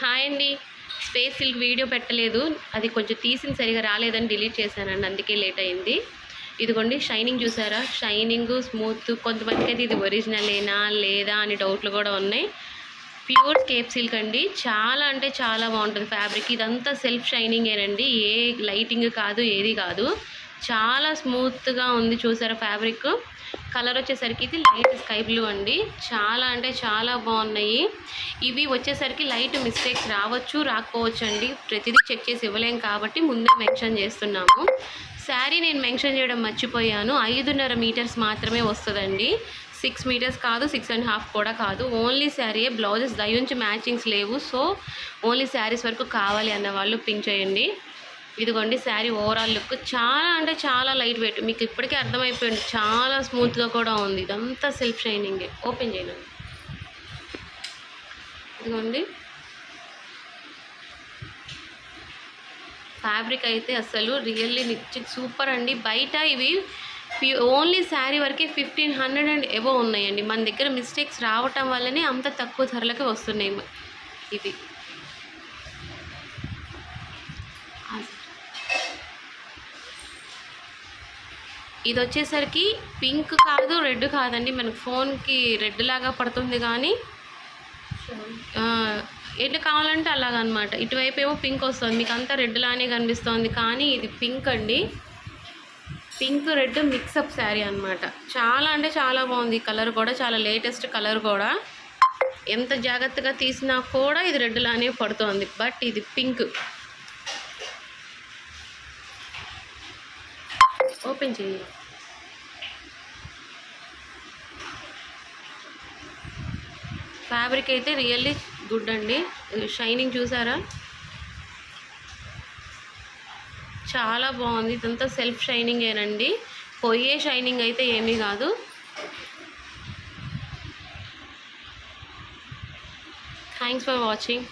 Hi అండి. Space silk video పెట్టలేదు, అది కొంచెం తీసిన సరిగా రాలేదని డిలీట్ చేశానండి, అందుకే లేట్ అయింది. ఇదిగోండి షైనింగ్ చూసారా, షైనింగ్ స్మూత్. కొంతమందికి అయితే ఇది ఒరిజినలేనా లేదా అని డౌట్లు కూడా ఉన్నాయి. ప్యూర్ కేప్ సిల్క్ అండి, చాలా అంటే చాలా బాగుంటుంది ఫ్యాబ్రిక్. ఇదంతా సెల్ఫ్ షైనింగేనండి, ఏ లైటింగ్ కాదు, ఏది కాదు. చాలా స్మూత్గా ఉంది చూసారా ఫ్యాబ్రిక్. కలర్ వచ్చేసరికి ఇది లైట్ స్కై బ్లూ అండి, చాలా అంటే చాలా బాగున్నాయి. ఇవి వచ్చేసరికి లైట్ మిస్టేక్స్ రావచ్చు రాకపోవచ్చు అండి, ప్రతిదీ చెక్ చేసి ఇవ్వలేం కాబట్టి ముందే మెన్షన్ చేస్తున్నాము. శారీ నేను మెన్షన్ చేయడం మర్చిపోయాను, 5.5 మీటర్స్ మాత్రమే వస్తుందండి. 6 మీటర్స్ కాదు, 6.5 కూడా కాదు. ఓన్లీ శారీయే, బ్లౌజెస్ దయ్యుంచి మ్యాచింగ్స్ లేవు. సో ఓన్లీ శారీస్ వరకు కావాలి అన్న వాళ్ళు పింక్ చేయండి. ఇదిగోండి శారీ ఓవరాల్ లుక్ చాలా అంటే చాలా లైట్ వెయిట్, మీకు ఇప్పటికే అర్థమైపోయింది. చాలా స్మూత్గా కూడా ఉంది, ఇదంతా సెల్ఫ్ షైనింగే. ఓపెన్ చేయను. ఇదిగోండి ఫ్యాబ్రిక్ అయితే అసలు రియల్లీ సూపర్ అండి. బయట ఇవి ఓన్లీ శారీ వరకే 1500 అండ్ ఎబో ఉన్నాయండి. మన దగ్గర మిస్టేక్స్ రావటం వల్లనే అంత తక్కువ ధరలకి వస్తున్నాయి ఇవి. ఇది వచ్చేసరికి పింక్ కాదు, రెడ్ కాదండి. మనకు ఫోన్కి రెడ్ లాగా పడుతుంది, కానీ ఎట్లా కావాలంటే అలాగనమాట. ఇటువైపు ఏమో పింక్ వస్తుంది, మీకు అంతా రెడ్ లానే కనిపిస్తుంది, కానీ ఇది పింక్ అండి. పింక్ రెడ్ మిక్సప్ శారీ అనమాట. చాలా అంటే చాలా బాగుంది. కలర్ కూడా చాలా లేటెస్ట్ కలర్ కూడా. ఎంత జాగ్రత్తగా తీసినా కూడా ఇది రెడ్ లానే పడుతుంది, బట్ ఇది పింక్. ఓపెన్ చేయండి. ఫ్యాబ్రిక్ అయితే రియల్లీ గుడ్ అండి. షైనింగ్ చూసారా, చాలా బాగుంది. ఇదంతా సెల్ఫ్ షైనింగేనండి, పోయే షైనింగ్ అయితే ఏమీ కాదు. Thanks for watching.